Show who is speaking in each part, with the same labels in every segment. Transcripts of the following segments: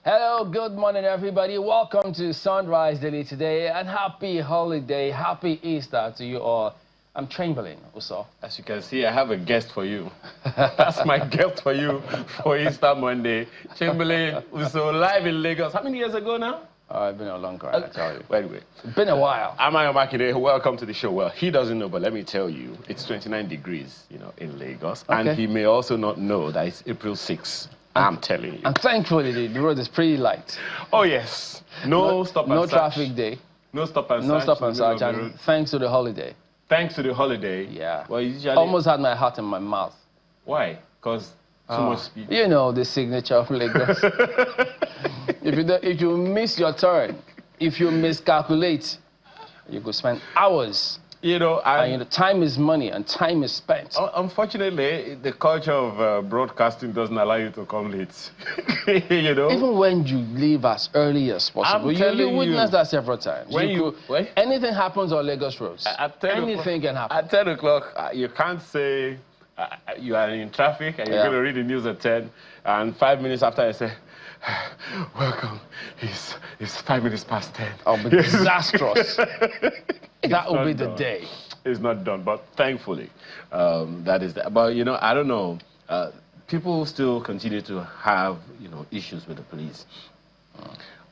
Speaker 1: Hello, good morning, everybody. Welcome to Sunrise Daily today, and happy holiday, happy Easter to you all. I'm Chamberlain, also.
Speaker 2: As you can see, I have a guest for you. That's my guest for you for Easter Monday. Chamberlain, so live in Lagos. How many years ago now?
Speaker 1: It's been a long time, I tell you.
Speaker 2: Anyway.
Speaker 1: It's been a while.
Speaker 2: I'm Makinde. Welcome to the show. Well, he doesn't know, but let me tell you, it's 29 degrees, in Lagos. Okay. And he may also not know that it's April 6th. I'm telling you.
Speaker 1: And thankfully, the road is pretty light.
Speaker 2: Oh, yes. No stop and
Speaker 1: no
Speaker 2: search.
Speaker 1: traffic day.
Speaker 2: No stop and search.
Speaker 1: No stop and search, and thanks to the holiday.
Speaker 2: Thanks to the holiday?
Speaker 1: Yeah.
Speaker 2: Well, usually...
Speaker 1: Almost had my heart in my mouth.
Speaker 2: Why? Because too much speed?
Speaker 1: You know the signature of Lagos. If you miss your turn, if you miscalculate, you could spend hours. And time is money, and time is spent.
Speaker 2: Unfortunately, the culture of broadcasting doesn't allow you to come late.
Speaker 1: Even when you leave as early as possible, you witness that several times. Anything happens on Lagos roads. Anything can happen.
Speaker 2: At 10 o'clock, you can't say you are in traffic and you're going to read the news at 10, and 5 minutes after you say, welcome, it's 5 minutes past 10.
Speaker 1: I'll be disastrous. That will be the day.
Speaker 2: It's not done, but thankfully, that is that. But, I don't know. People still continue to have, issues with the police.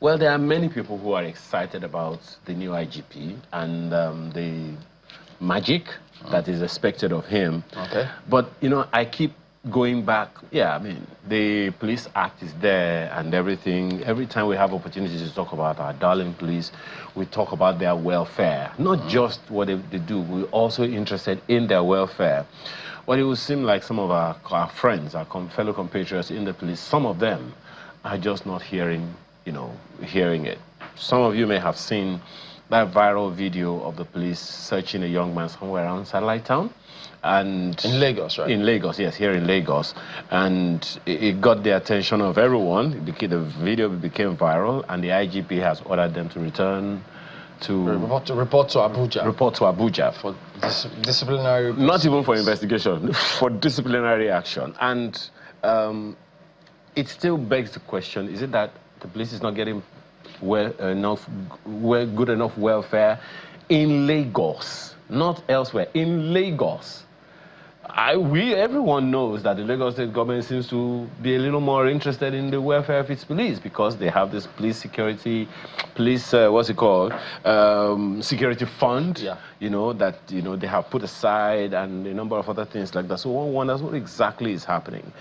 Speaker 2: Well, there are many people who are excited about the new IGP and the magic that is expected of him. Okay. But, I keep going back. Yeah, I mean, the Police Act is there and everything. Every time we have opportunities to talk about our darling police, we talk about their welfare. Not just what they do, we're also interested in their welfare. But it would seem like some of our friends, our fellow compatriots in the police, some of them are just not hearing it. Some of you may have seen that viral video of the police searching a young man somewhere around Satellite Town. And
Speaker 1: in Lagos, right?
Speaker 2: In Lagos, yes, here in Lagos. And it got the attention of everyone. The video became viral, and the IGP has ordered them to return to...
Speaker 1: Report to Abuja.
Speaker 2: Report to Abuja.
Speaker 1: For disciplinary...
Speaker 2: Not even for investigation, for disciplinary action. And it still begs the question, is it that the police is not getting good enough welfare in Lagos? Not elsewhere, in Lagos. Everyone knows that the Lagos State government seems to be a little more interested in the welfare of its police because they have this security fund, that, they have put aside, and a number of other things like that. So one wonders what exactly is happening.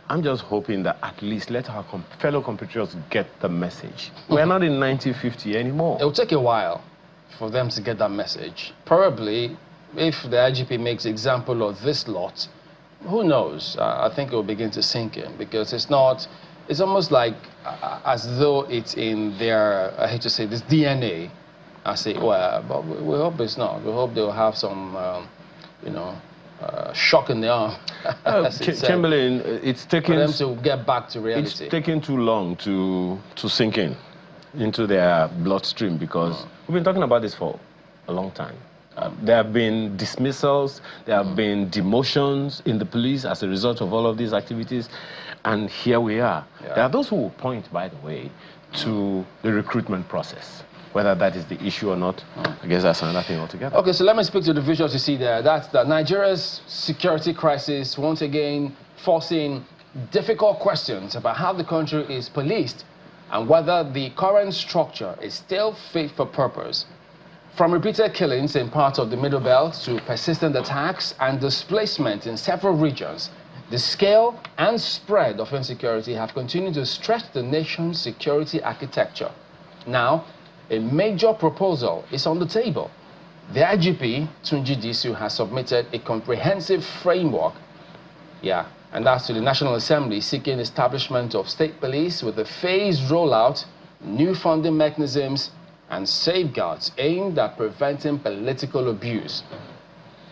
Speaker 2: I'm just hoping that at least let our fellow compatriots get the message. We're not in 1950 anymore.
Speaker 1: It will take a while for them to get that message. Probably, if the IGP makes example of this lot, who knows? I think it will begin to sink in, because it's almost like as though it's in their, I hate to say this, DNA. I say, well, but we hope it's not. We hope they'll have some, shock in the arm.
Speaker 2: Chamberlain, it's taking...
Speaker 1: For them to get back to reality.
Speaker 2: It's taking too long to sink into their bloodstream, because we've been talking about this for a long time. There have been dismissals, there have been demotions in the police as a result of all of these activities, and here we are. Yeah. There are those who will point, by the way, to the recruitment process. Whether that is the issue or not, I guess that's another thing altogether.
Speaker 1: Okay, so let me speak to the visuals you see there. That's that Nigeria's security crisis, once again, forcing difficult questions about how the country is policed and whether the current structure is still fit for purpose. From repeated killings in parts of the Middle Belt to persistent attacks and displacement in several regions, the scale and spread of insecurity have continued to stretch the nation's security architecture. Now, a major proposal is on the table. The IGP, Tunji Disu, has submitted a comprehensive framework, and that's to the National Assembly, seeking establishment of state police with a phased rollout, new funding mechanisms, and safeguards aimed at preventing political abuse.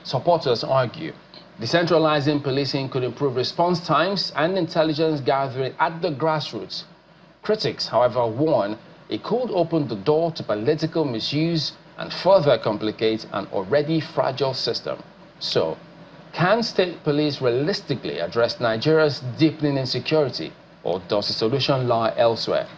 Speaker 1: Supporters argue decentralizing policing could improve response times and intelligence gathering at the grassroots. Critics, however, warn it could open the door to political misuse and further complicate an already fragile system. So, can state police realistically address Nigeria's deepening insecurity, or does the solution lie elsewhere?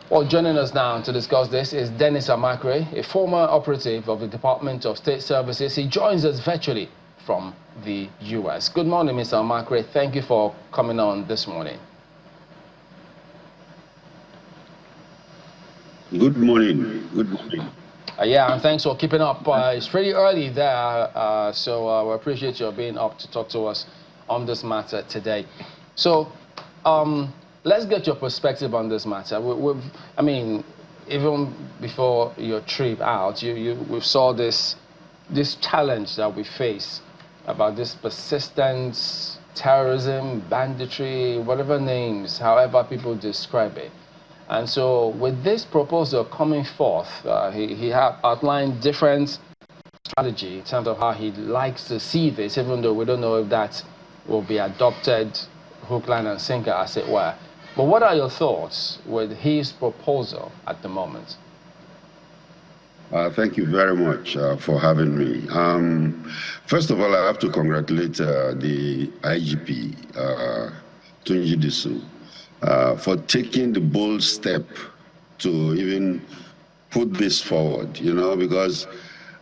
Speaker 1: Well, joining us now to discuss this is Dennis Amakre, a former operative of the Department of State Services. He joins us virtually from the U.S. Good morning, Mr. Amakre. Thank you for coming on this morning.
Speaker 3: Good morning. Good morning.
Speaker 1: Yeah, and thanks for keeping up. It's pretty early there, so we appreciate you being up to talk to us on this matter today. So, let's get your perspective on this matter. I mean, even before your trip out, we saw this challenge that we face about this persistent terrorism, banditry, whatever names, however people describe it. And so with this proposal coming forth, he outlined different strategy in terms of how he likes to see this, even though we don't know if that will be adopted hook, line, and sinker, as it were. But what are your thoughts with his proposal at the moment?
Speaker 3: Thank you very much for having me. First of all, I have to congratulate the IGP, Tussle, for taking the bold step to even put this forward, you know, because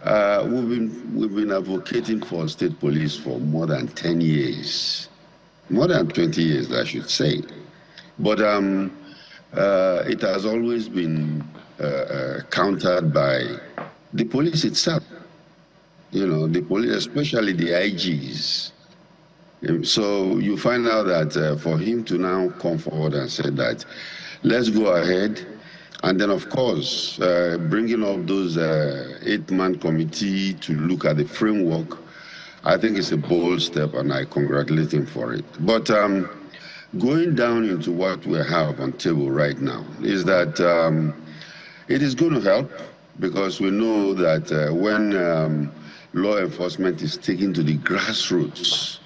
Speaker 3: we've been advocating for state police for more than 10 years, more than 20 years, I should say. But it has always been countered by the police itself, you know, the police, especially the IGs. So you find out that for him to now come forward and say that, let's go ahead, and then of course, bringing up those 8-man committee to look at the framework, I think it's a bold step and I congratulate him for it. But going down into what we have on table right now is that it is going to help, because we know that when law enforcement is taken to the grassroots,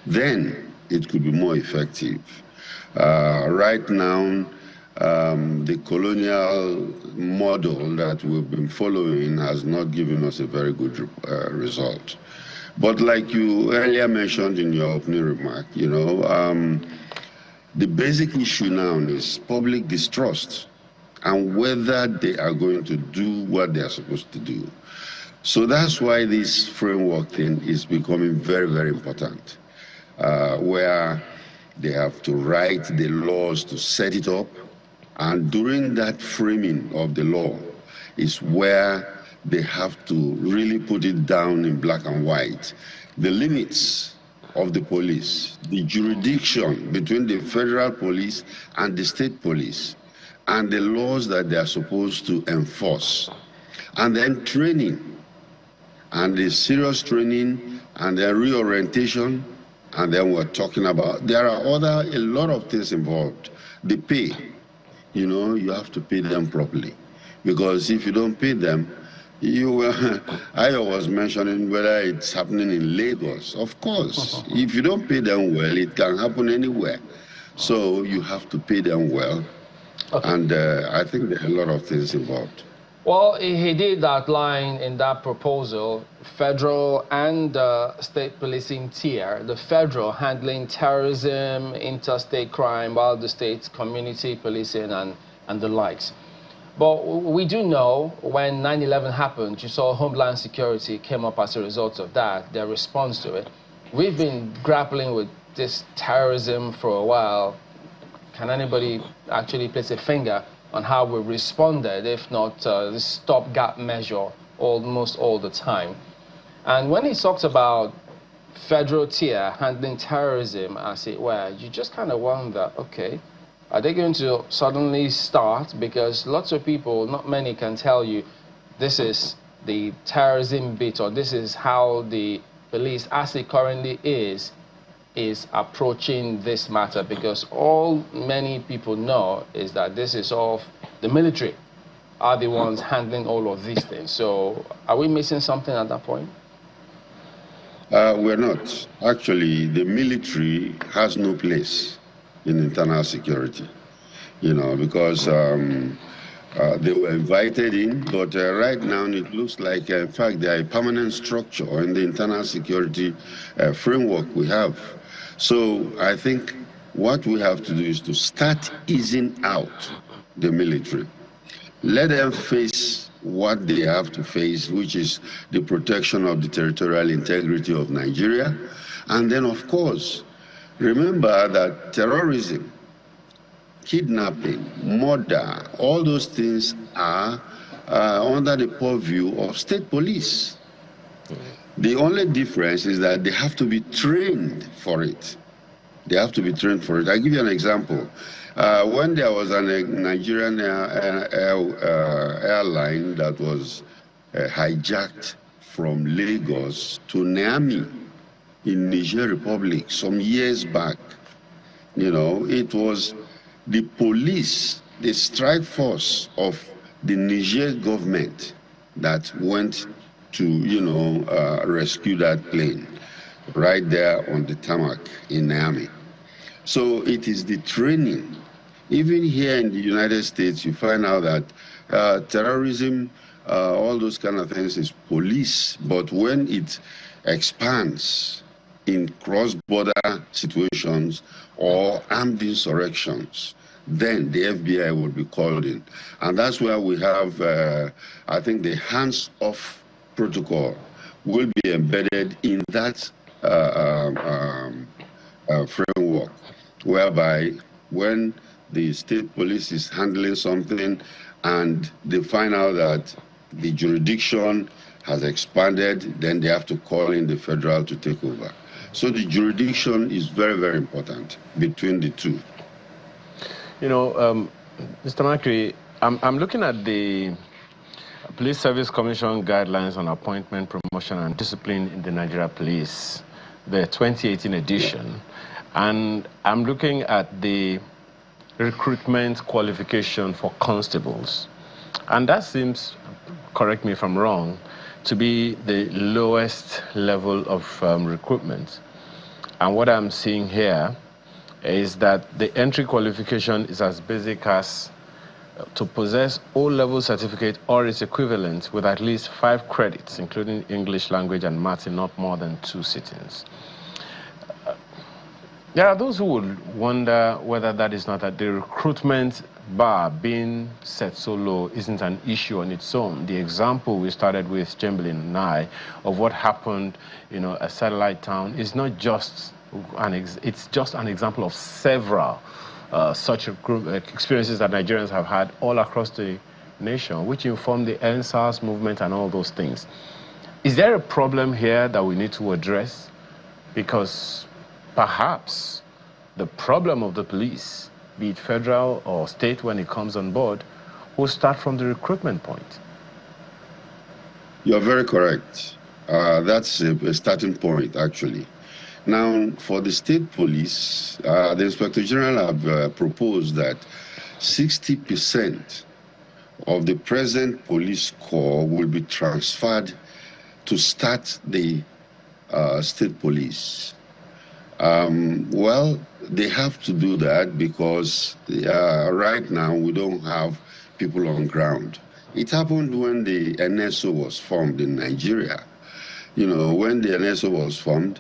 Speaker 3: then it could be more effective. Right now, the colonial model that we've been following has not given us a very good result. But like you earlier mentioned in your opening remark, you know, the basic issue now is public distrust and whether they are going to do what they are supposed to do. So that's why this framework thing is becoming very, very important, where they have to write the laws to set it up. And during that framing of the law is where they have to really put it down in black and white, the limits of the police, the jurisdiction between the federal police and the state police, and the laws that they are supposed to enforce. And then training, and the serious training, and then reorientation, and then we're talking about, there are a lot of things involved. The pay, you know, you have to pay them properly. Because if you don't pay them, I was mentioning whether it's happening in Lagos. Of course, if you don't pay them well, it can happen anywhere. So you have to pay them well. Okay. And I think there are a lot of things involved.
Speaker 1: Well, he did outline in that proposal federal and state policing tier, the federal handling terrorism, interstate crime, while the state community policing and the likes. But we do know when 9/11 happened, you saw Homeland Security came up as a result of that, their response to it. We've been grappling with this terrorism for a while. Can anybody actually place a finger on how we responded, if not this stopgap measure almost all the time? And when he talks about federal tier handling terrorism, as it were, you just kind of wonder, okay, are they going to suddenly start? Because lots of people, not many, can tell you this is the terrorism bit, or this is how the police, as it currently is approaching this matter, because all many people know is that this is all the military are the ones handling all of these things. So are we missing something at that point?
Speaker 3: We're not. Actually, the military has no place in internal security, you know, because they were invited in, but right now it looks like, in fact, they are a permanent structure in the internal security framework we have. So I think what we have to do is to start easing out the military. Let them face what they have to face, which is the protection of the territorial integrity of Nigeria. And then, of course, remember that terrorism, kidnapping, murder, all those things are under the purview of state police. The only difference is that they have to be trained for it. They have to be trained for it. I'll give you an example. When there was a Nigerian airline that was hijacked from Lagos to Niamey in Niger Republic some years back, you know, it was the police, the strike force of the Niger government that went to, you know, rescue that plane right there on the tarmac in Niamey. So it is the training. Even here in the United States, you find out that terrorism, all those kind of things is police, but when it expands in cross-border situations or armed insurrections, then the FBI will be called in. And that's where we have, I think, the hands-off protocol will be embedded in that framework, whereby when the state police is handling something and they find out that the jurisdiction has expanded, then they have to call in the federal to take over. So the jurisdiction is very, very important between the two.
Speaker 2: You know, Mr. Makri, I'm looking at the Police Service Commission guidelines on appointment, promotion, and discipline in the Nigeria Police, the 2018 edition, and I'm looking at the recruitment qualification for constables. And that seems, correct me if I'm wrong, to be the lowest level of recruitment. And what I'm seeing here is that the entry qualification is as basic as to possess O-level certificate or its equivalent with at least 5 credits, including English language and maths in not more than 2 sittings. There are those who would wonder whether that is not that the recruitment bar being set so low isn't an issue on its own. The example we started with, Chamberlain and I, of what happened, you know, a satellite town is not just it's just an example of several such experiences that Nigerians have had all across the nation, which inform the NSAS movement and all those things. Is there a problem here that we need to address? Because perhaps the problem of the police, be it federal or state when it comes on board, will start from the recruitment point.
Speaker 3: You're very correct. That's a starting point, actually. Now, for the state police, the Inspector General have proposed that 60% of the present police corps will be transferred to start the state police. Well, they have to do that because right now we don't have people on ground. It happened when the NSO was formed in Nigeria. You know, when the NSO was formed,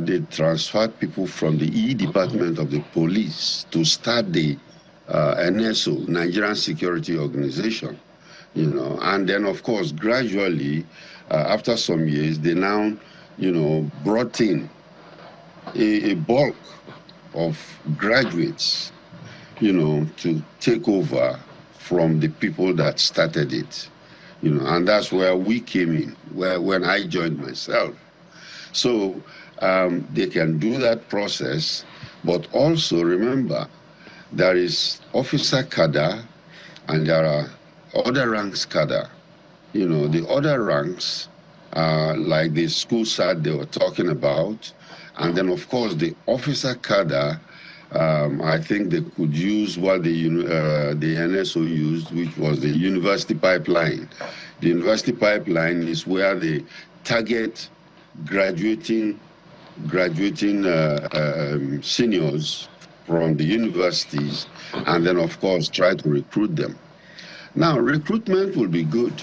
Speaker 3: they transferred people from the E department of the police to start the NSO, Nigerian Security Organization. You know, and then of course gradually, after some years, they now, you know, brought in a bulk of graduates, you know, to take over from the people that started it, you know, and that's where we came in, when I joined myself. So they can do that process, but also remember, there is officer cadre and there are other ranks cadre. You know, the other ranks, like the school side they were talking about, and then of course the officer cadre, I think they could use what the NSO used, which was the university pipeline. The university pipeline is where they target graduating seniors from the universities, and then of course try to recruit them. Now, recruitment will be good,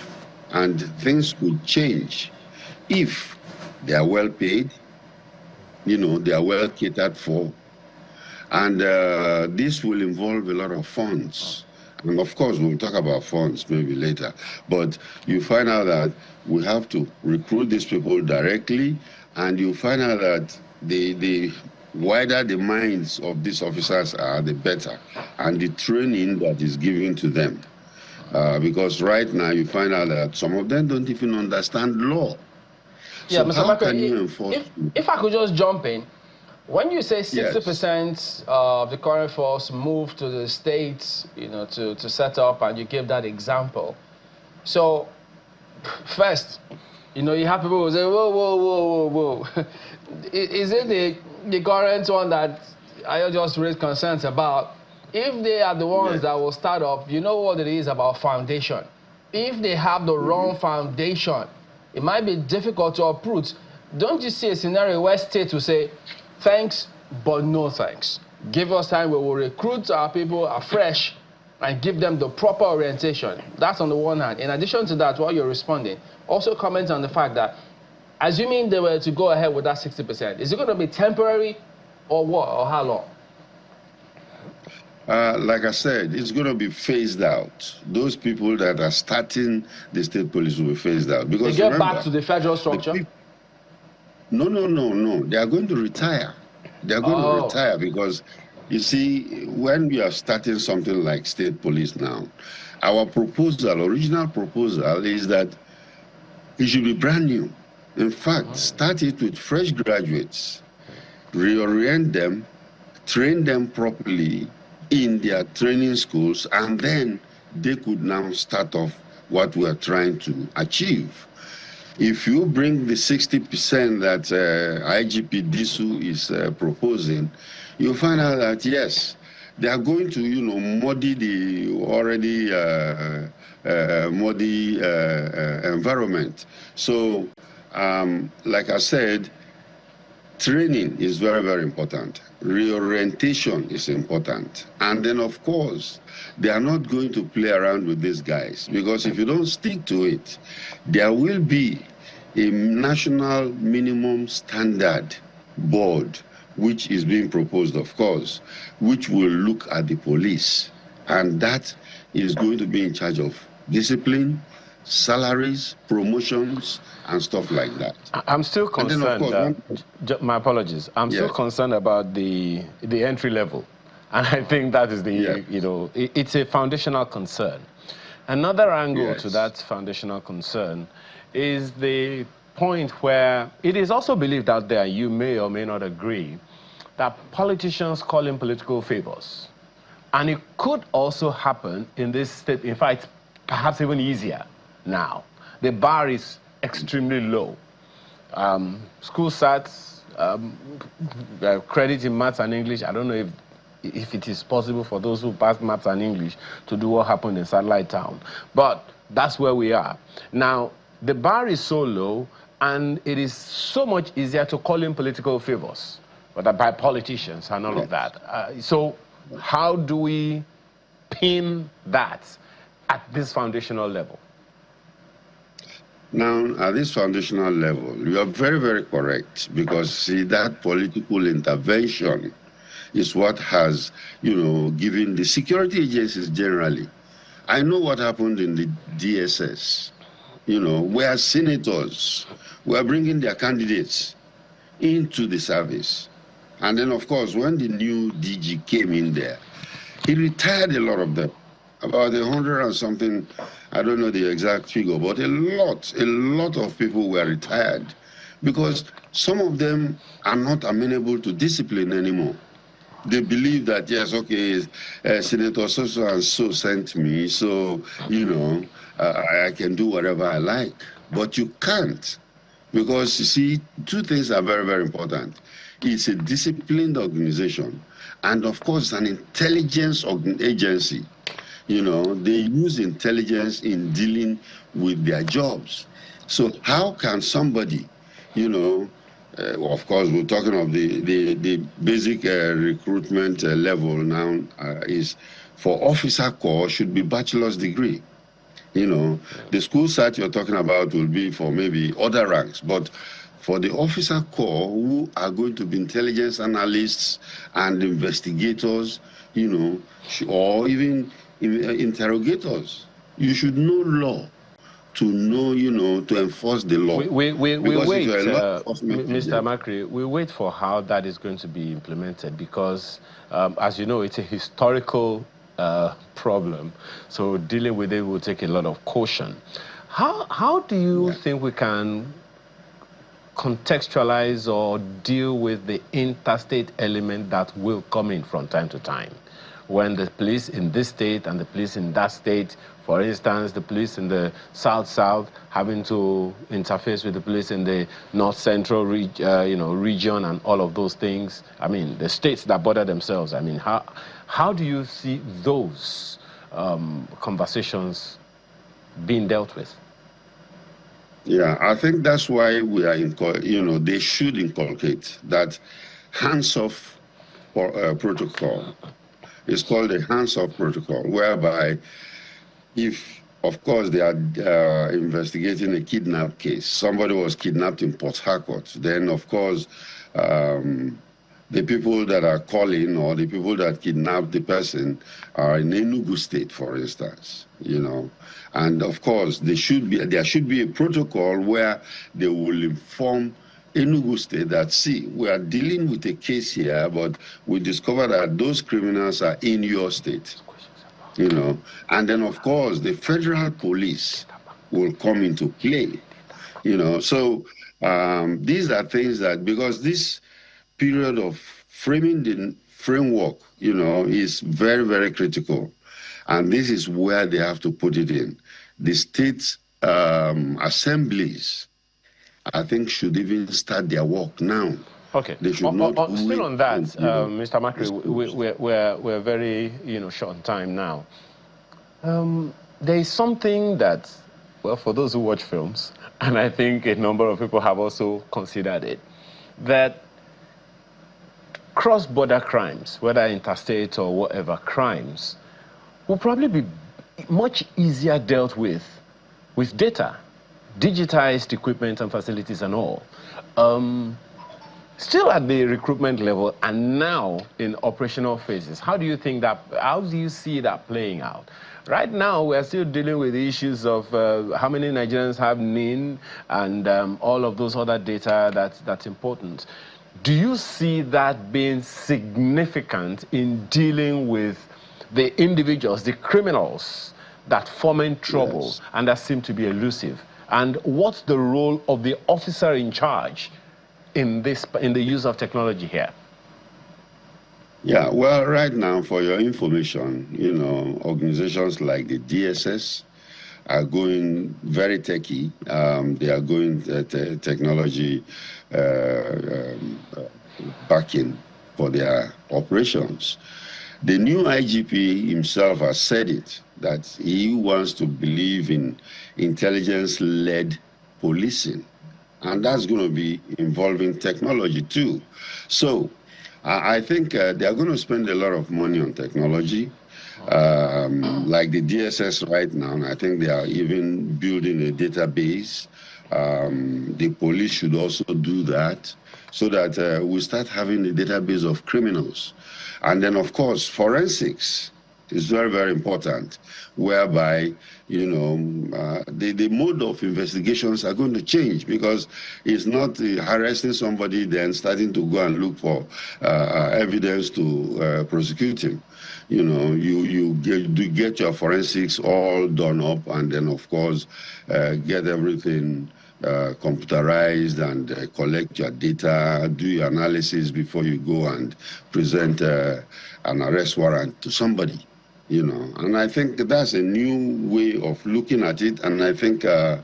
Speaker 3: and things could change if they are well paid, you know, they are well catered for, and this will involve a lot of funds. And of course, we'll talk about funds maybe later. But you find out that we have to recruit these people directly, and you find out that the wider the minds of these officers are, the better, and the training that is given to them. Because right now you find out that some of them don't even understand law.
Speaker 1: Yeah,
Speaker 3: So
Speaker 1: Mr.
Speaker 3: how
Speaker 1: Michael,
Speaker 3: can you enforce?
Speaker 1: if I could just jump in, when you say
Speaker 3: Yes.
Speaker 1: 60% of the current force moved to the states, to set up, and you give that example. So, first, you have people who say, whoa, whoa, whoa, whoa, whoa. Is it the current one that I just raised concerns about? If they are the ones
Speaker 3: Yes.
Speaker 1: that will start up, you know what it is about foundation. If they have the wrong foundation, it might be difficult to uproot. Don't you see a scenario where states will say, thanks, but no thanks. Give us time, we will recruit our people afresh and give them the proper orientation. That's on the one hand. In addition to that, while you're responding, also comment on the fact that, assuming they were to go ahead with that 60%, is it going to be temporary or what, or how long?
Speaker 3: Like I said, it's going to be phased out. Those people that are starting the state police will be phased out. Because
Speaker 1: They get
Speaker 3: remember,
Speaker 1: back to the federal structure?
Speaker 3: No. They are going to retire. They are going to retire because, you see, when we are starting something like state police now, our proposal, original proposal, is that it should be brand new. In fact, start it with fresh graduates, reorient them, train them properly in their training schools, and then they could now start off what we are trying to achieve. If you bring the 60% that IGP Disu is proposing, you'll find out that, yes, they are going to, muddy the already muddy environment. So, like I said, training is very, very important. Reorientation is important. And then, of course, they are not going to play around with these guys, because if you don't stick to it, there will be a national minimum standard board, which is being proposed, of course, which will look at the police. And that is going to be in charge of discipline, salaries, promotions, and stuff like that.
Speaker 2: I'm still concerned. My apologies. I'm still concerned about the entry level, and I think that is it's a foundational concern. Another angle to that foundational concern is the point where it is also believed out there, you may or may not agree, that politicians call in political favors, and it could also happen in this state. In fact, perhaps even easier now. The bar is extremely low. School sats, credit in maths and English. I don't know if it is possible for those who pass maths and English to do what happened in Satellite Town. But that's where we are. Now, the bar is so low, and it is so much easier to call in political favors, but by politicians and all of that. So how do we pin that at this foundational level?
Speaker 3: Now, at this foundational level, you are very, very correct, because, see, that political intervention is what has, given the security agencies generally. I know what happened in the DSS. We are senators. We are bringing their candidates into the service. And then, of course, when the new DG came in there, he retired a lot of them. About 100 and something, I don't know the exact figure, but a lot of people were retired, because some of them are not amenable to discipline anymore. They believe that, yes, okay, Senator so and so sent me, so, I can do whatever I like. But you can't, because, you see, two things are very, very important. It's a disciplined organization, and, of course, an intelligence agency. They use intelligence in dealing with their jobs. So how can somebody, of course, we're talking of the basic recruitment level now is for officer corps should be bachelor's degree. The school site you're talking about will be for maybe other ranks, but for the officer corps, who are going to be intelligence analysts and investigators, or even interrogators. You should know law to know, to enforce the law.
Speaker 2: We wait, Mr.
Speaker 3: agent,
Speaker 2: Makri, we wait for how that is going to be implemented because, as you know, it's a historical problem. So dealing with it will take a lot of caution. How do you think we can contextualize or deal with the interstate element that will come in from time to time? When the police in this state and the police in that state, for instance, the police in the south having to interface with the police in the north-central region and all of those things. I mean, the states that border themselves. I mean, how do you see those conversations being dealt with?
Speaker 3: Yeah, I think that's why we are, they should inculcate that hands-off protocol. It's called the hands-off protocol, whereby if, of course, they are investigating a kidnap case, somebody was kidnapped in Port Harcourt, then, of course, the people that are calling or the people that kidnapped the person are in Enugu State, for instance, And, of course, there should be a protocol where they will inform Enugu State that, see, we are dealing with a case here, but we discover that those criminals are in your state, And then, of course, the federal police will come into play, So these are things that, because this period of framing the framework, is very, very critical. And this is where they have to put it in. The state assemblies, I think, should even start their work now.
Speaker 2: Okay.
Speaker 3: They should not
Speaker 2: still on that, Mr. Makri, we're very short on time now. There is something that, well, for those who watch films, and I think a number of people have also considered it, that cross-border crimes, whether interstate or whatever crimes, will probably be much easier dealt with data, digitized equipment and facilities and all. Still at the recruitment level and now in operational phases, how do you see that playing out? Right now, we're still dealing with the issues of how many Nigerians have NIN and all of those other data that's important. Do you see that being significant in dealing with the individuals, the criminals that foment trouble and that seem to be elusive? And what's the role of the officer in charge in the use of technology here?
Speaker 3: Yeah, well, right now, for your information, organizations like the DSS are going very techy. They are going technology backing for their operations. The new IGP himself has said it, that he wants to believe in intelligence-led policing. And that's going to be involving technology too. So I think they are going to spend a lot of money on technology. Like the DSS right now, and I think they are even building a database. The police should also do that so that we start having a database of criminals. And then, of course, forensics is very, very important, whereby, the mode of investigations are going to change because it's not harassing somebody then starting to go and look for evidence to prosecute him. You get your forensics all done up and then, of course, get everything computerized and collect your data, do your analysis before you go and present an arrest warrant to somebody. And I think that's a new way of looking at it. And I think the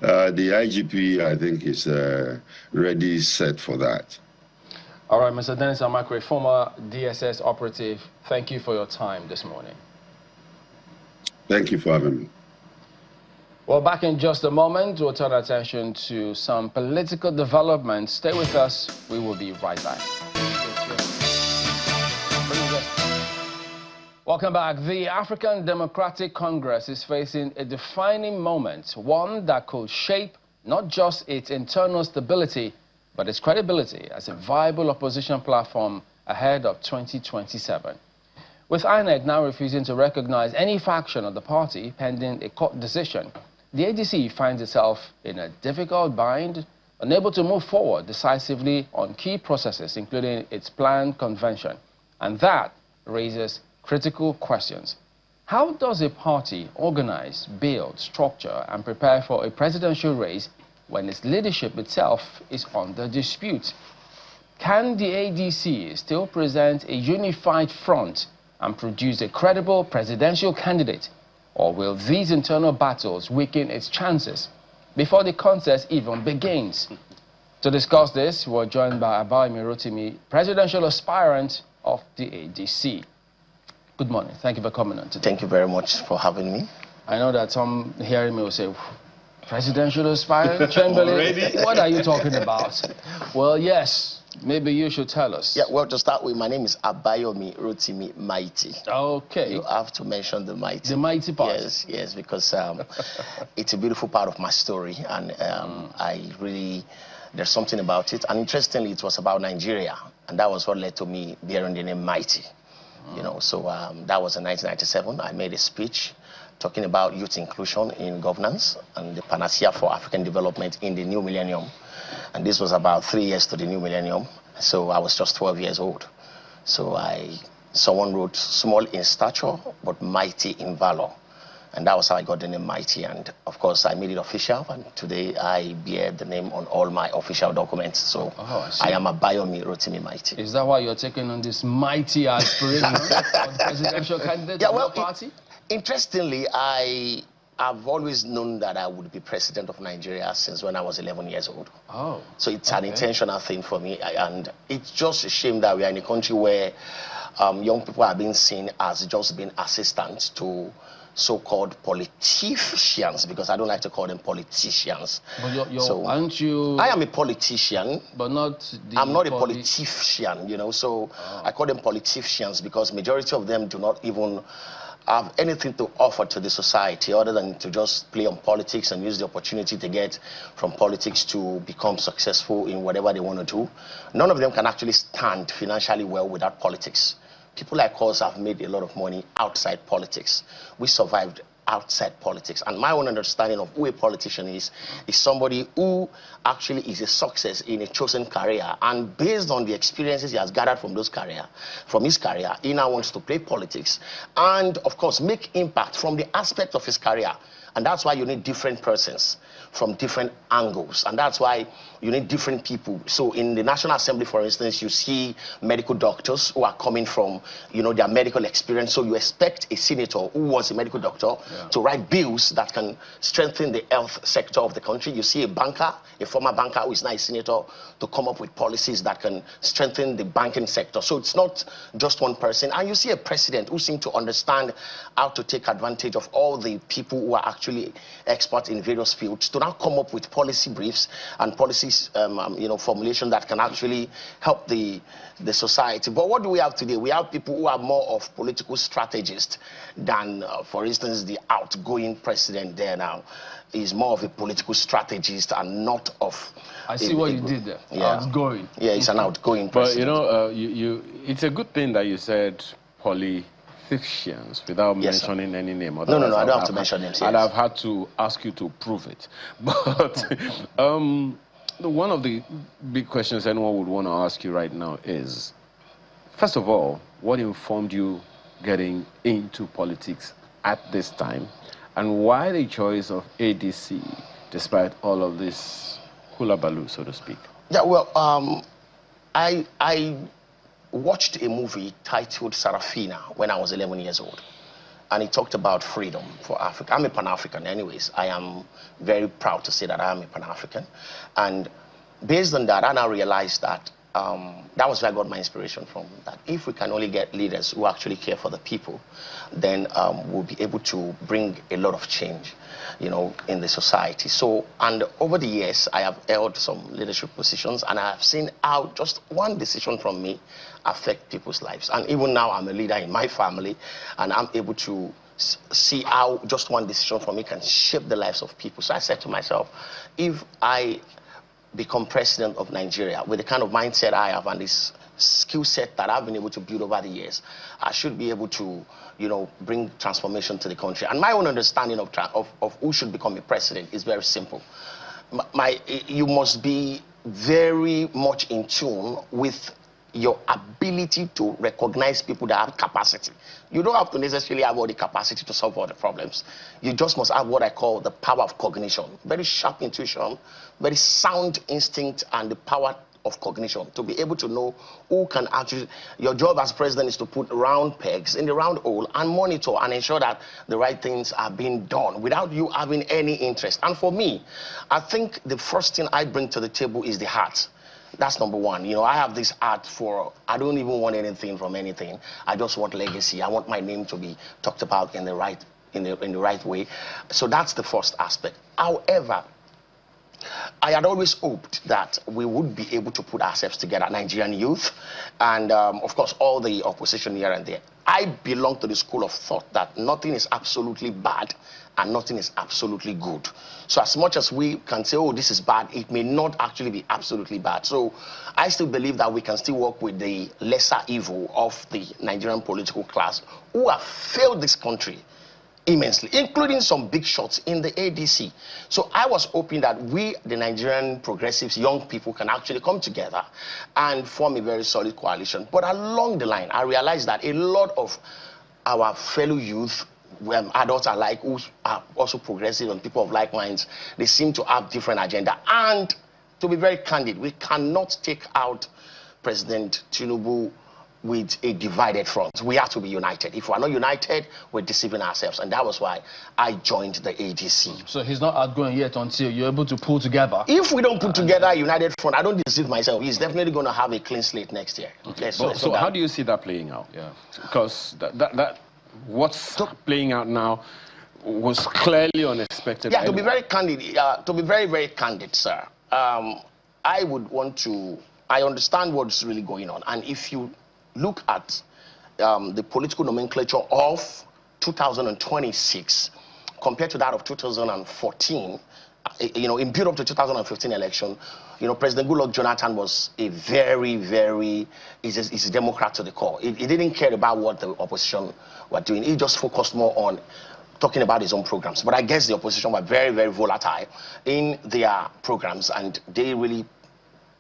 Speaker 3: IGP, I think, is ready, set for that.
Speaker 1: All right, Mr. Dennis Amakwe, former DSS operative, thank you for your time this morning.
Speaker 3: Thank you for having me.
Speaker 1: Well, back in just a moment, we'll turn our attention to some political developments. Stay with us. We will be right back. Welcome back. The African Democratic Congress is facing a defining moment, one that could shape not just its internal stability, but its credibility as a viable opposition platform ahead of 2027. With INEC now refusing to recognize any faction of the party pending a court decision, the ADC finds itself in a difficult bind, unable to move forward decisively on key processes, including its planned convention. And that raises critical questions. How does a party organize, build, structure, and prepare for a presidential race when its leadership itself is under dispute? Can the ADC still present a unified front and produce a credible presidential candidate? Or will these internal battles weaken its chances before the contest even begins? To discuss this, we're joined by Abayomi Rotimi, presidential aspirant of the ADC. Good morning. Thank you for coming on today.
Speaker 4: Thank you very much for having me.
Speaker 1: I know that some hearing me will say, presidential aspirant, Chamberlain, what are you talking about? Well, yes, maybe you should tell us.
Speaker 4: Yeah, well, to start with, my name is Abayomi Rotimi Mighty.
Speaker 1: Okay.
Speaker 4: You have to mention the mighty.
Speaker 1: The mighty part.
Speaker 4: Yes, yes, because it's a beautiful part of my story, and I really, there's something about it. And interestingly, it was about Nigeria, and that was what led to me bearing the name Mighty. You know, so that was in 1997. I made a speech talking about youth inclusion in governance and the panacea for African development in the new millennium. And this was about 3 years to the new millennium. So I was just 12 years old. So someone wrote, small in stature, but mighty in valor. And that was how I got the name Mighty. And of course, I made it official. And today I bear the name on all my official documents. So I am Abayomi Rotimi Mighty.
Speaker 1: Is that why you're taking on this mighty aspiration for the presidential candidate of your party?
Speaker 4: Interestingly, I've always known that I would be president of Nigeria since when I was 11 years old.
Speaker 1: Oh.
Speaker 4: So it's an intentional thing for me. And it's just a shame that we are in a country where young people are being seen as just being assistants to so-called politicians, because I don't like to call them politicians.
Speaker 1: But
Speaker 4: so,
Speaker 1: aren't you...
Speaker 4: I am a politician.
Speaker 1: But not...
Speaker 4: I'm not a politician, you know, so I call them politicians because majority of them do not even have anything to offer to the society other than to just play on politics and use the opportunity to get from politics to become successful in whatever they want to do. None of them can actually stand financially well without politics. People like us have made a lot of money outside politics. We survived outside politics. And my own understanding of who a politician is somebody who actually is a success in a chosen career. And based on the experiences he has gathered from his career, he now wants to play politics and, of course, make impact from the aspect of his career. And that's why you need different persons from different angles. And that's why you need different people. So in the National Assembly, for instance, you see medical doctors who are coming from, you know, their medical experience. So you expect a senator who was a medical doctor to write bills that can strengthen the health sector of the country. You see a banker, a former banker who is now a senator, to come up with policies that can strengthen the banking sector. So it's not just one person. And you see a president who seems to understand how to take advantage of all the people who are actually experts in various fields to now come up with policy briefs and policies, you know, formulation that can actually help the society. But what do we have today? We have people who are more of political strategists than, for instance, the outgoing president there now is more of a political strategist and not of...
Speaker 1: I see what you did there. Outgoing.
Speaker 4: Yeah, it's an outgoing president.
Speaker 2: But, you know, it's a good thing that you said politicians without mentioning any name.
Speaker 4: No, I don't have to mention names.
Speaker 2: I'd have had to ask you to prove it. But one of the big questions anyone would want to ask you right now is, first of all, what informed you getting into politics at this time? And why the choice of ADC, despite all of this hullabaloo, so to speak? Yeah,
Speaker 4: well, I watched a movie titled Sarafina when I was 11 years old. And it talked about freedom for Africa. I'm a Pan-African anyways. I am very proud to say that I am a Pan-African. And based on that, I now realized that that was where I got my inspiration from. That if we can only get leaders who actually care for the people, then we'll be able to bring a lot of change, you know, in the society. So, and over the years, I have held some leadership positions, and I have seen how just one decision from me affect people's lives. And even now, I'm a leader in my family, and I'm able to see how just one decision from me can shape the lives of people. So I said to myself, if I become president of Nigeria with the kind of mindset I have and this skill set that I've been able to build over the years, I should be able to, bring transformation to the country. And my own understanding of who should become a president is very simple. You must be very much in tune with your ability to recognize people that have capacity. You don't have to necessarily have all the capacity to solve all the problems. You just must have what I call the power of cognition. Very sharp intuition, very sound instinct, and the power of cognition to be able to know who can actually. Your job as president is to put round pegs in the round hole and monitor and ensure that the right things are being done without you having any interest. And for me, I think the first thing I bring to the table is the heart. That's number one. I have this heart for, I don't even want anything from anything. I just want legacy. I want my name to be talked about in the right way. So that's the first aspect. However, I had always hoped that we would be able to put ourselves together, Nigerian youth, and of course all the opposition here and there. I belong to the school of thought that nothing is absolutely bad and nothing is absolutely good. So as much as we can say, oh, this is bad, it may not actually be absolutely bad. So I still believe that we can still work with the lesser evil of the Nigerian political class who have failed this country immensely, including some big shots in the ADC. So I was hoping that we, the Nigerian progressives, young people, can actually come together and form a very solid coalition. But along the line, I realized that a lot of our fellow youth, adults alike, who are also progressive and people of like minds, they seem to have different agenda. And to be very candid, we cannot take out President Tinubu with a divided front. We have to be united. If we're not united, we're deceiving ourselves. And that was why I joined the ADC.
Speaker 1: So he's not outgoing yet until you're able to pull together.
Speaker 4: If we don't put together a united front, I don't deceive myself. He's definitely going to have a clean slate next year.
Speaker 2: Okay. So how do you see that playing out? Yeah. Because what's playing out now was clearly unexpected.
Speaker 4: Yeah, to be very candid, very candid, sir, I would want to, I understand what's really going on. And if you look at the political nomenclature of 2026 compared to that of 2014, in build up to 2015 election, President Goodluck Jonathan was a he's a Democrat to the core. He didn't care about what the opposition were doing. He just focused more on talking about his own programs. But I guess the opposition were very, very volatile in their programs, and they really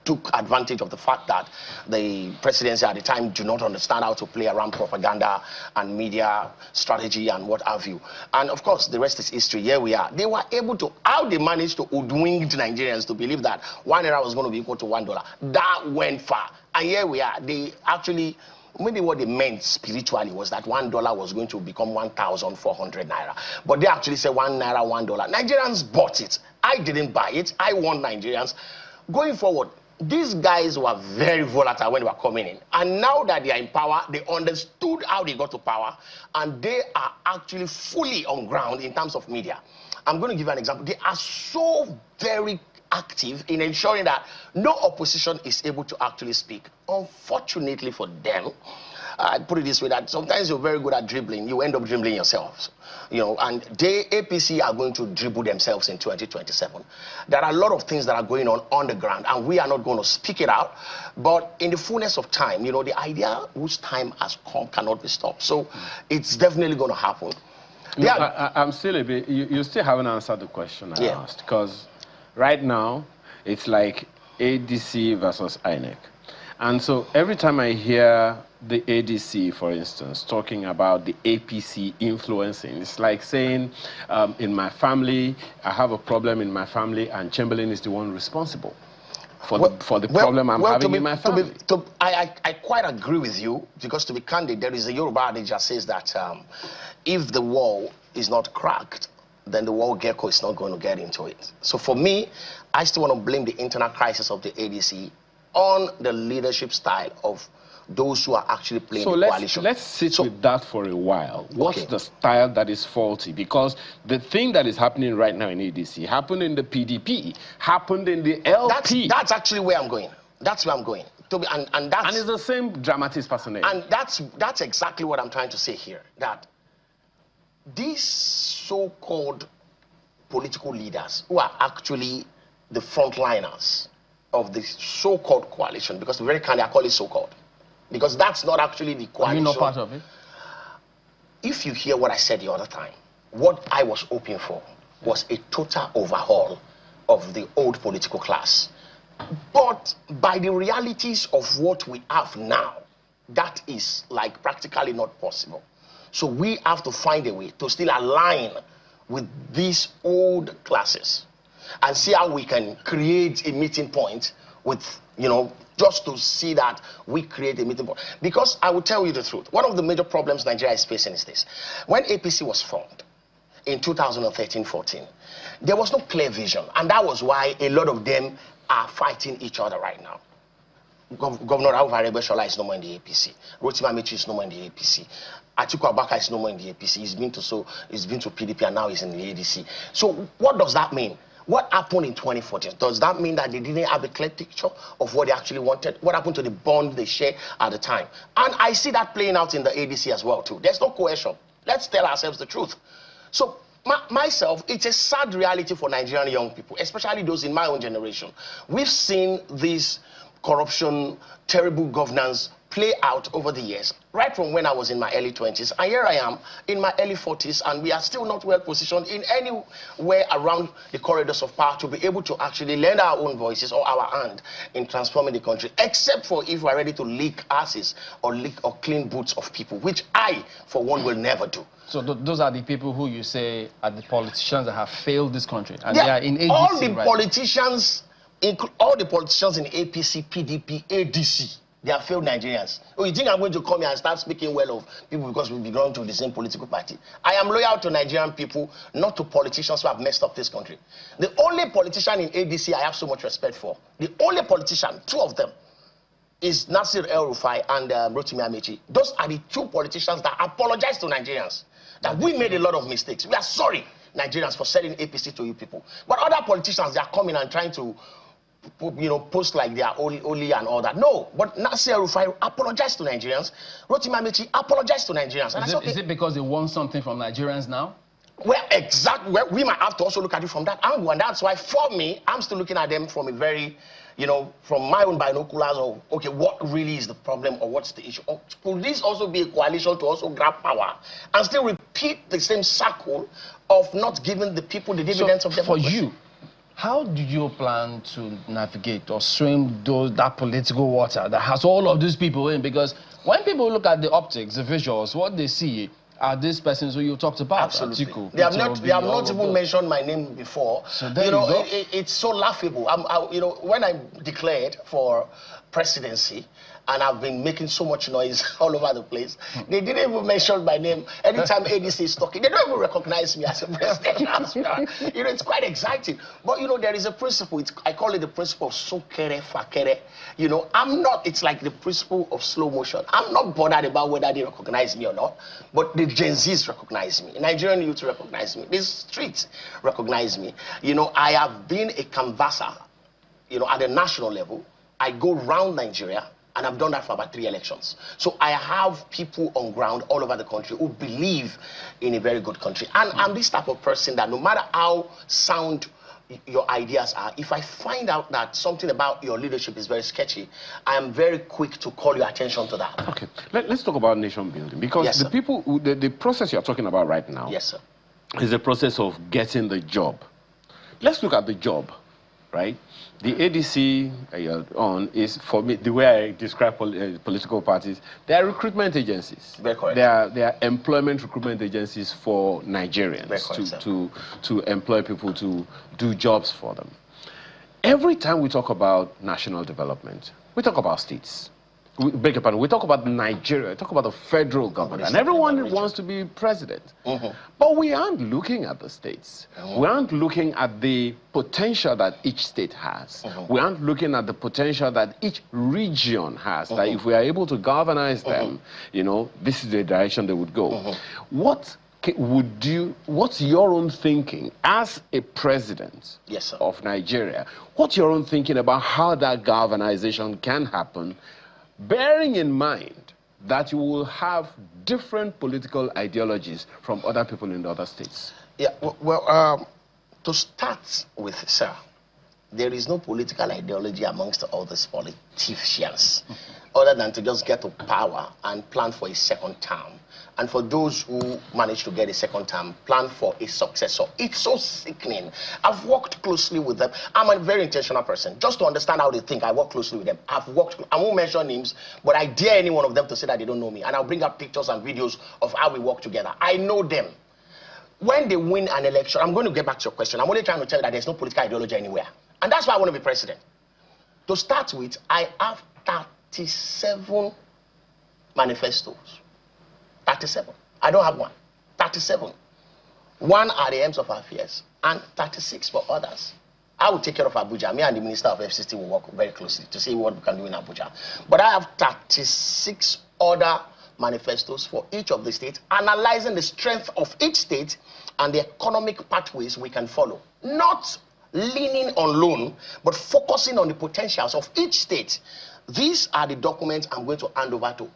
Speaker 4: took advantage of the fact that the presidency at the time do not understand how to play around propaganda and media strategy and what have you. And of course, the rest is history. Here we are. They were able to, how they managed to hoodwink Nigerians to believe that 1 naira was going to be equal to $1. That went far. And here we are. They actually, maybe what they meant spiritually was that $1 was going to become 1,400 naira. But they actually said 1 naira, $1. Nigerians bought it. I didn't buy it. I want Nigerians. Going forward, these guys were very volatile when they were coming in. And now that they are in power, they understood how they got to power. And they are actually fully on ground in terms of media. I'm going to give you an example. They are so very active in ensuring that no opposition is able to actually speak. Unfortunately for them, I put it this way, that sometimes you're very good at dribbling, you end up dribbling yourselves. And the APC are going to dribble themselves in 2027. There are a lot of things that are going on the ground, and we are not going to speak it out. But in the fullness of time, the idea whose time has come cannot be stopped. So it's definitely going to happen.
Speaker 2: I'm still a bit, you still haven't answered the question I asked, because right now it's like ADC versus INEC. And so every time I hear the ADC, for instance, talking about the APC influencing, it's like saying, in my family, I have a problem in my family, and Chamberlain is the one responsible for the problem I'm having in my family.
Speaker 4: I quite agree with you, because to be candid, there is a Yoruba adage that says that if the wall is not cracked, then the wall gecko is not going to get into it. So for me, I still want to blame the internal crisis of the ADC on the leadership style of those who are actually playing the coalition.
Speaker 2: Let's sit with that for a while. What's the style that is faulty? Because the thing that is happening right now in ADC happened in the PDP, happened in the LP.
Speaker 4: That's actually where I'm going. That's where I'm going. And
Speaker 2: it's the same dramatist personnel.
Speaker 4: And that's exactly what I'm trying to say here. That these so-called political leaders who are actually the frontliners of the so-called coalition, because very kindly I call it so-called. because that's not actually the coalition.
Speaker 1: Are you not part of it?
Speaker 4: If you hear what I said the other time, what I was hoping for was a total overhaul of the old political class. But by the realities of what we have now, that is like practically not possible. So we have to find a way to still align with these old classes and see how we can create a meeting point with, just to see that we create a meeting point. Because I will tell you the truth, one of the major problems Nigeria is facing is this. When APC was formed in 2013-14, there was no clear vision, and that was why a lot of them are fighting each other right now. Governor Shola is no more in the APC. Rotimi Amechi is no more in the APC. Atiku Abubakar is no more in the APC. He's been to PDP and now he's in the ADC. So what does that mean? What happened in 2014? Does that mean that they didn't have a clear picture of what they actually wanted? What happened to the bond they shared at the time? And I see that playing out in the ADC as well too. There's no coercion. Let's tell ourselves the truth. So myself, it's a sad reality for Nigerian young people, especially those in my own generation. We've seen this corruption, terrible governance play out over the years, right from when I was in my early 20s. And here I am in my early 40s, and we are still not well positioned in anywhere around the corridors of power to be able to actually lend our own voices or our hand in transforming the country, except for if we're ready to lick asses or clean boots of people, which I, for one, will never do.
Speaker 1: So those are the people who you say are the politicians that have failed this country, and they are in ADC,
Speaker 4: all the
Speaker 1: right?
Speaker 4: Politicians, all the politicians in APC, PDP, ADC, they are failed Nigerians. Oh, you think I'm going to come here and start speaking well of people because we belong to the same political party? I am loyal to Nigerian people, not to politicians who have messed up this country. The only politician in ADC I have so much respect for, the only politician, two of them, is Nasir El-Rufai and Rotimi Amechi. Those are the two politicians that apologize to Nigerians, that we made a lot of mistakes. We are sorry, Nigerians, for selling APC to you people. But other politicians, they are coming and trying to post like they are only and all that. No, but Nasir El-Rufai apologized to Nigerians. Rotimi Amechi apologized to Nigerians. And
Speaker 1: is it because they want something from Nigerians now?
Speaker 4: Well, exactly. Well, we might have to also look at it from that angle. And that's why, for me, I'm still looking at them from a very, from my own binoculars of, okay, what really is the problem or what's the issue? Or could this also be a coalition to also grab power and still repeat the same circle of not giving the people the dividends of democracy?
Speaker 1: For you, how do you plan to navigate or swim that political water that has all of these people in? Because when people look at the optics, the visuals, what they see are these persons who you talked about.
Speaker 4: Absolutely.
Speaker 1: Atiku,
Speaker 4: They have not even mentioned my name before.
Speaker 1: So there you go.
Speaker 4: It's so laughable. When I declared for presidency, and I've been making so much noise all over the place, they didn't even mention my name. Anytime ADC is talking, they don't even recognize me as a presidential aspirant. It's quite exciting. But, there is a principle. I call it the principle of sokere fakere. It's like the principle of slow motion. I'm not bothered about whether they recognize me or not, but the Gen Zs recognize me. Nigerian youth recognize me. The streets recognize me. I have been a canvasser, at the national level. I go round Nigeria, and I've done that for about 3 elections. So I have people on ground all over the country who believe in a very good country. And I'm this type of person that no matter how sound your ideas are, if I find out that something about your leadership is very sketchy, I am very quick to call your attention to that.
Speaker 2: Okay, let's talk about nation building, because
Speaker 4: yes,
Speaker 2: the process you're talking about right now,
Speaker 4: yes, sir,
Speaker 2: is a process of getting the job. Let's look at the job, right? The ADC is, for me, the way I describe political parties, they are recruitment agencies.
Speaker 4: Very correct.
Speaker 2: They are employment recruitment agencies for Nigerians.
Speaker 4: Very correct,
Speaker 2: to employ people to do jobs for them. Every time we talk about national development, we talk about states. We talk about Nigeria, we talk about the federal government, and everyone wants to be president. But we aren't looking at the states. We aren't looking at the potential that each state has. We aren't looking at the potential that each region has, that if we are able to galvanize them, this is the direction they would go. What's your own thinking as a president of Nigeria? What's your own thinking about how that galvanization can happen, bearing in mind that you will have different political ideologies from other people in the other states?
Speaker 4: Yeah, well, to start with, sir, there is no political ideology amongst all these politicians other than to just get to power and plan for a second term. And for those who manage to get a second term, plan for a successor. It's so sickening. I've worked closely with them. I'm a very intentional person. Just to understand how they think, I work closely with them. I won't mention names, but I dare any one of them to say that they don't know me. And I'll bring up pictures and videos of how we work together. I know them. When they win an election, I'm going to get back to your question. I'm only trying to tell you that there's no political ideology anywhere. And that's why I want to be president. To start with, I have 37 manifestos. 37. I don't have one. 37. One are the aims of our affairs, and 36 for others. I will take care of Abuja. Me and the Minister of FCT will work very closely to see what we can do in Abuja. But I have 36 other manifestos for each of the states, analyzing the strength of each state and the economic pathways we can follow. Not leaning on loan, but focusing on the potentials of each state. These are the documents I'm going to hand over to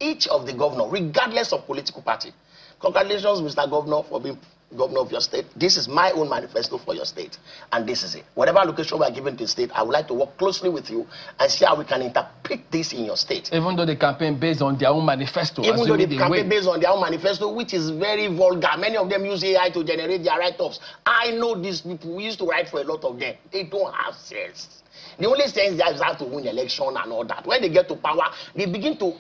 Speaker 4: each of the governor, regardless of political party. Congratulations, Mr. Governor, for being governor of your state. This is my own manifesto for your state, and this is it. Whatever allocation we are given to the state, I would like to work closely with you and see how we can interpret this in your state.
Speaker 1: Even though they campaign based on their own manifesto.
Speaker 4: Even though they campaign based on their own manifesto, which is very vulgar. Many of them use AI to generate their write-ups. I know these people. We used to write for a lot of them. They don't have sense. The only sense they have to win election and all that. When they get to power, they begin to...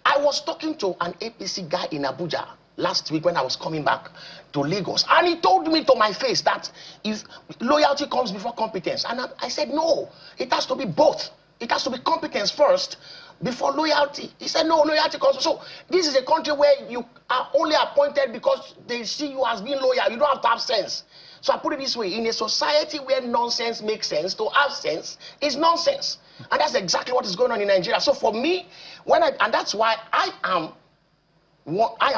Speaker 4: I was talking to an APC guy in Abuja last week when I was coming back to Lagos, and he told me to my face that if loyalty comes before competence, and I said no, it has to be both. It has to be competence first before loyalty. He said no, loyalty comes. So this is a country where you are only appointed because they see you as being loyal. You don't have to have sense. So I put it this way: in a society where nonsense makes sense, to have sense is nonsense. And that's exactly what is going on in Nigeria. So for me, and that's why I am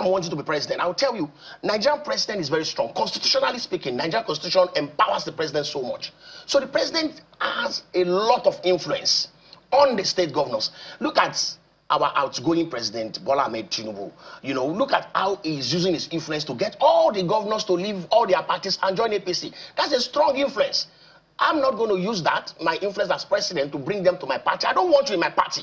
Speaker 4: wanting to be president. I will tell you, Nigerian president is very strong. Constitutionally speaking, Nigerian constitution empowers the president so much. So the president has a lot of influence on the state governors. Look at our outgoing president, Bola Ahmed Tinubu. You know, look at how he's using his influence to get all the governors to leave all their parties and join APC. That's a strong influence. I'm not going to use that, my influence as president, to bring them to my party. I don't want you in my party.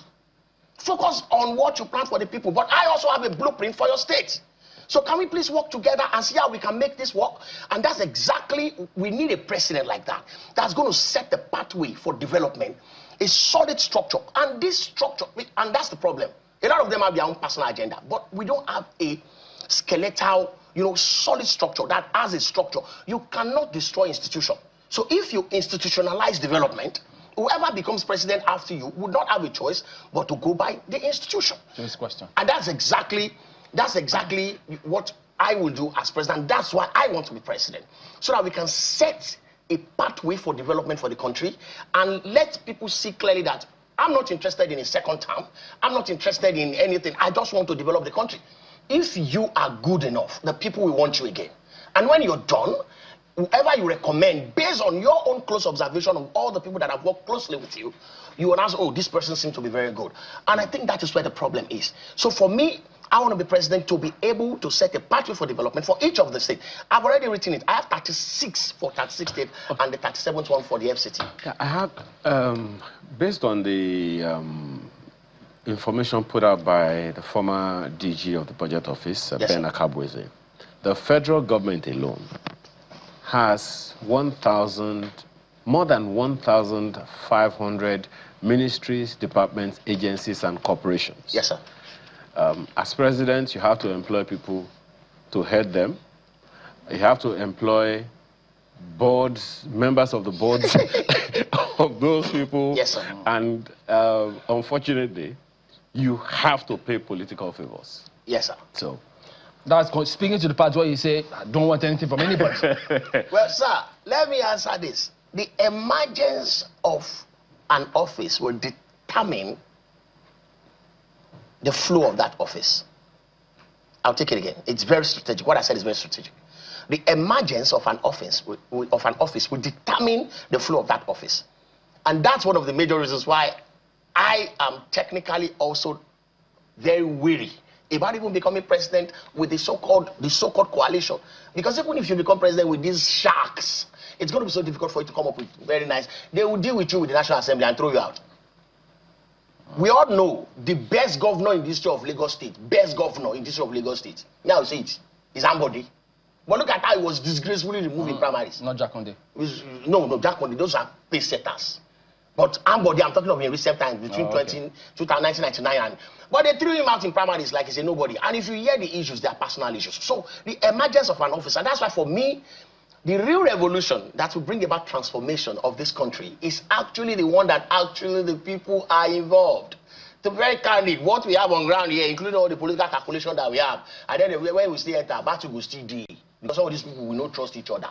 Speaker 4: Focus on what you plan for the people. But I also have a blueprint for your state. So can we please work together and see how we can make this work? And that's exactly, we need a president like that. That's going to set the pathway for development. A solid structure. And this structure, and that's the problem. A lot of them have their own personal agenda. But we don't have a skeletal, solid structure that has a structure. You cannot destroy institution. So if you institutionalize development, whoever becomes president after you would not have a choice but to go by the institution.
Speaker 1: This question.
Speaker 4: And that's exactly what I will do as president. That's why I want to be president. So that we can set a pathway for development for the country and let people see clearly that I'm not interested in a second term. I'm not interested in anything. I just want to develop the country. If you are good enough, the people will want you again. And when you're done, whoever you recommend, based on your own close observation of all the people that have worked closely with you, you will ask, oh, this person seems to be very good. And I think that is where the problem is. So for me, I want to be president to be able to set a pathway for development for each of the states. I've already written it. I have 36 for 36 states and the 37th one for the FCT.
Speaker 2: I have, based on the information put out by the former DG of the Budget Office,
Speaker 4: Yes,
Speaker 2: Ben Akabweze, the federal government alone has more than 1,500 ministries, departments, agencies, and corporations.
Speaker 4: Yes, sir.
Speaker 2: As president, you have to employ people to head them. You have to employ boards, members of the boards of those people.
Speaker 4: Yes, sir.
Speaker 2: And unfortunately, you have to pay political favors.
Speaker 4: Yes, sir.
Speaker 2: So
Speaker 1: That's speaking to the part where you say, I don't want anything from anybody.
Speaker 4: Well, sir, let me answer this. The emergence of an office will determine the flow of that office. I'll take it again. It's very strategic. What I said is very strategic. The emergence of an office will determine the flow of that office. And that's one of the major reasons why I am technically also very weary about even becoming president with the so-called coalition. Because even if you become president with these sharks, it's going to be so difficult for you to come up with very nice. They will deal with you with the National Assembly and throw you out. We all know the best governor in the history of Lagos State, now you say it, is Ambode. But look at how he was disgracefully removed in primaries.
Speaker 1: Not Jakonde.
Speaker 4: No, Jakonde, those are pace setters. But Ambode, I'm talking of in recent times, between 1999 and... But they threw him out in primaries like he's a nobody. And if you hear the issues, they are personal issues. So the emergence of an officer, that's why for me, the real revolution that will bring about transformation of this country is actually the one that actually the people are involved. To be very candid, what we have on ground here, including all the political calculation that we have, and then when we still enter, battle will still deal. Because some of these people will not trust each other.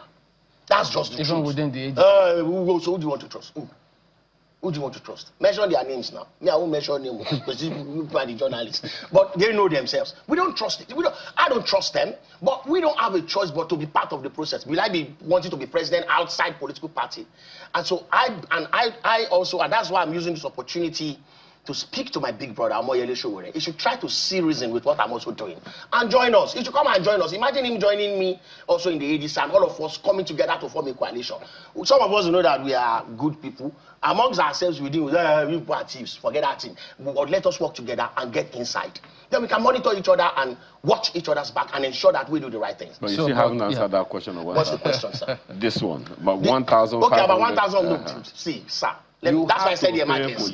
Speaker 4: That's just the truth.
Speaker 1: Even within the
Speaker 4: ADC. So who do you want to trust? Who do you want to trust? Mention their names now. Me, I won't mention names because you are the journalists. But they know themselves. We don't trust it. I don't trust them, but we don't have a choice but to be part of the process. Will I be wanting to be president outside political party? And so I also, and that's why I'm using this opportunity to speak to my big brother, Amoyele Sowore. He should try to see reason with what I'm also doing. And join us. He should come and join us. Imagine him joining me also in the ADC and all of us coming together to form a coalition. Some of us know that we are good people. Amongst ourselves, we deal with people are thieves. Forget that thing. But let us work together and get inside. Then we can monitor each other and watch each other's back and ensure that we do the right things.
Speaker 2: But you still haven't answered that question.
Speaker 4: What's the question, sir?
Speaker 2: This one. About 1,000.
Speaker 4: Okay, about 1,000. Look, see, sir. That's why I said the emergence.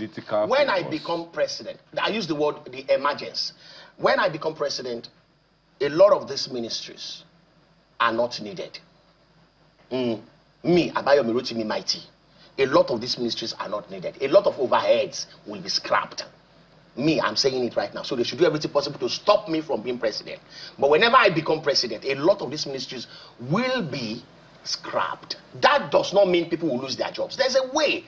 Speaker 4: When I become president, I use the word the emergence. When I become president, a lot of these ministries are not needed. Me, Abayomi Rotimi Mighty, a lot of these ministries are not needed. A lot of overheads will be scrapped. Me, I'm saying it right now. So they should do everything possible to stop me from being president. But whenever I become president, a lot of these ministries will be scrapped. That does not mean people will lose their jobs. There's a way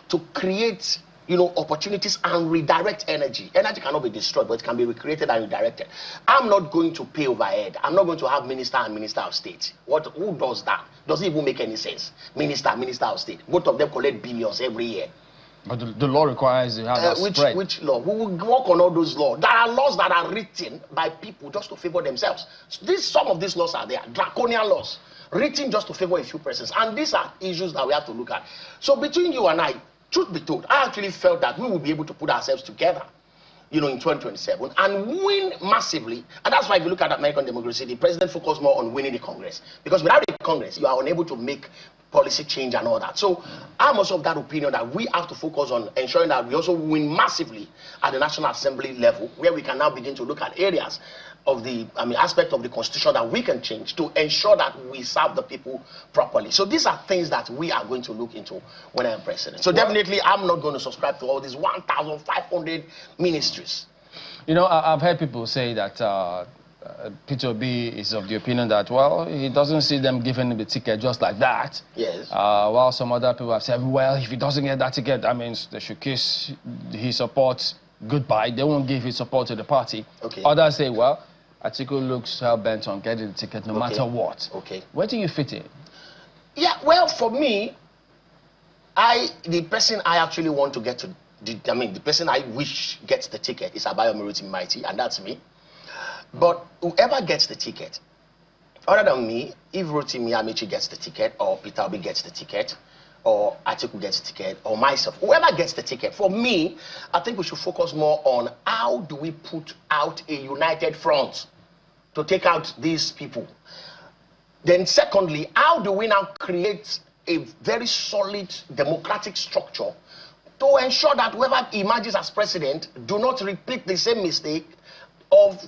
Speaker 4: to create, opportunities and redirect energy. Energy cannot be destroyed, but it can be recreated and redirected. I'm not going to pay overhead. I'm not going to have minister and minister of state. Who does that? Does it even make any sense? Minister of state. Both of them collect billions every year.
Speaker 1: But the law requires you have that spread.
Speaker 4: Which law? We will work on all those laws. There are laws that are written by people just to favor themselves. Some of these laws are there, draconian laws, written just to favor a few persons. And these are issues that we have to look at. So between you and I, truth be told, I actually felt that we will be able to put ourselves together, in 2027 and win massively. And that's why if you look at American democracy, the president focused more on winning the Congress. Because without the Congress, you are unable to make policy change and all that. So I'm also of that opinion that we have to focus on ensuring that we also win massively at the National Assembly level, where we can now begin to look at areas of the aspect of the constitution that we can change to ensure that we serve the people properly. So these are things that we are going to look into when I am president. So definitely I'm not going to subscribe to all these 1,500 ministries.
Speaker 1: I've heard people say that Peter Obi is of the opinion that, well, he doesn't see them giving him the ticket just like that.
Speaker 4: Yes.
Speaker 1: While some other people have said, well, if he doesn't get that ticket, that means they should kiss his support goodbye. They won't give his support to the party. Okay. Others say, well, Atiku looks hell-bent on getting the ticket no matter what.
Speaker 4: Okay.
Speaker 1: Where do you fit in?
Speaker 4: Yeah, well, for me, the person I actually want to get to, the person I wish gets the ticket is Abayomi Rotimi Mighty, and that's me. But whoever gets the ticket, other than me, if Rotimi Amici gets the ticket, or Peter Obi gets the ticket, or Atiku gets the ticket, or myself, whoever gets the ticket, for me, I think we should focus more on how do we put out a united front to take out these people. Then secondly, how do we now create a very solid democratic structure to ensure that whoever emerges as president do not repeat the same mistake of,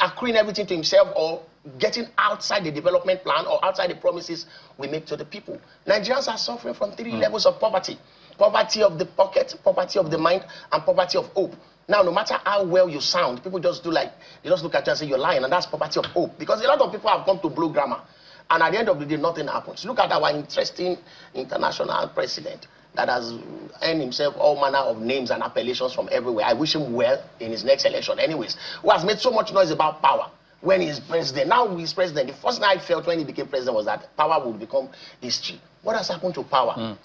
Speaker 4: accruing everything to himself or getting outside the development plan or outside the promises we make to the people. Nigerians are suffering from three levels of poverty. Poverty of the pocket, poverty of the mind, and poverty of hope. Now, no matter how well you sound, people just they just look at you and say you're lying, and that's poverty of hope. Because a lot of people have come to blow grammar, and at the end of the day, nothing happens. Look at our interesting international president that has earned himself all manner of names and appellations from everywhere. I wish him well in his next election. Anyways, who has made so much noise about power when he's president. Now he's president. The first thing I felt when he became president was that power would become history. What has happened to power?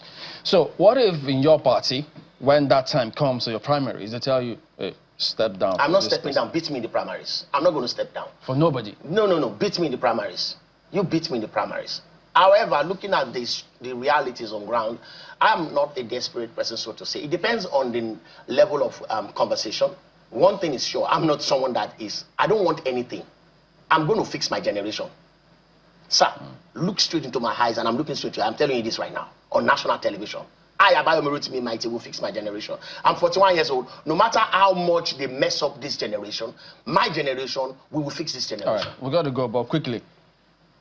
Speaker 1: So what if in your party, when that time comes to your primaries, they tell you, hey, step down?
Speaker 4: I'm not stepping down. Beat me in the primaries. I'm not going to step down.
Speaker 1: For nobody?
Speaker 4: No. Beat me in the primaries. You beat me in the primaries. However, looking at this, the realities on ground, I'm not a desperate person, so to say. It depends on the level of conversation. One thing is sure, I'm not someone that is, I don't want anything. I'm going to fix my generation. Sir, look straight into my eyes, and I'm looking straight to you. I'm telling you this right now, on national television. I, Abayomi Mighty, will fix my generation. I'm 41 years old. No matter how much they mess up this generation, my generation, we will fix this generation.
Speaker 1: All right, we got to go, but quickly.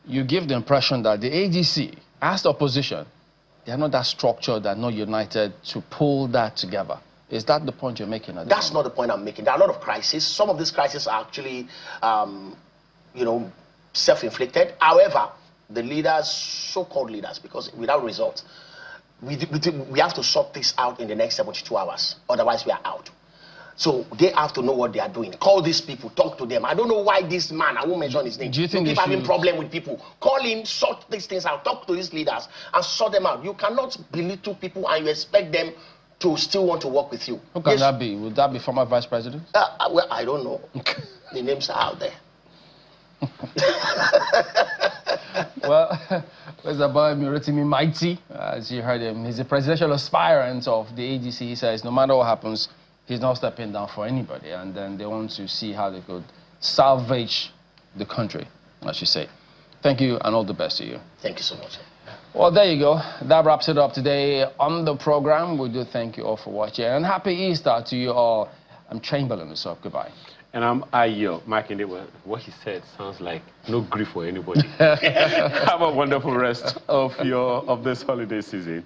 Speaker 1: You give the impression that the ADC, as the opposition, they're not that structured, they're not united to pull that together. Is that the point you're making?
Speaker 4: That's not the point I'm making. There are a lot of crises. Some of these crises are actually, you know, self-inflicted. However, the leaders, so-called leaders, because without results, we have to sort this out in the next 72 hours. Otherwise, we are out. So they have to know what they are doing. Call these people, talk to them. I don't know why this man, I won't mention his name,
Speaker 1: do you think
Speaker 4: keep having problem with people. Call him, sort these things out, talk to these leaders, and sort them out. You cannot belittle people and you expect them to still want to work with you.
Speaker 1: Who can that be? Would that be former vice president?
Speaker 4: Well, I don't know. The names are out there.
Speaker 1: Well, it's about Abayomi Mighty, as you heard him. He's a presidential aspirant of the ADC. He says no matter what happens, he's not stepping down for anybody. And then they want to see how they could salvage the country, as you say. Thank you, and all the best to you.
Speaker 4: Thank you so much.
Speaker 1: Well, there you go. That wraps it up today on the program. We do thank you all for watching. And happy Easter to you all. I'm Chamberlain, so goodbye.
Speaker 2: And I'm Ayo. Makinde, what he said sounds like no grief for anybody. Have a wonderful rest of this holiday season.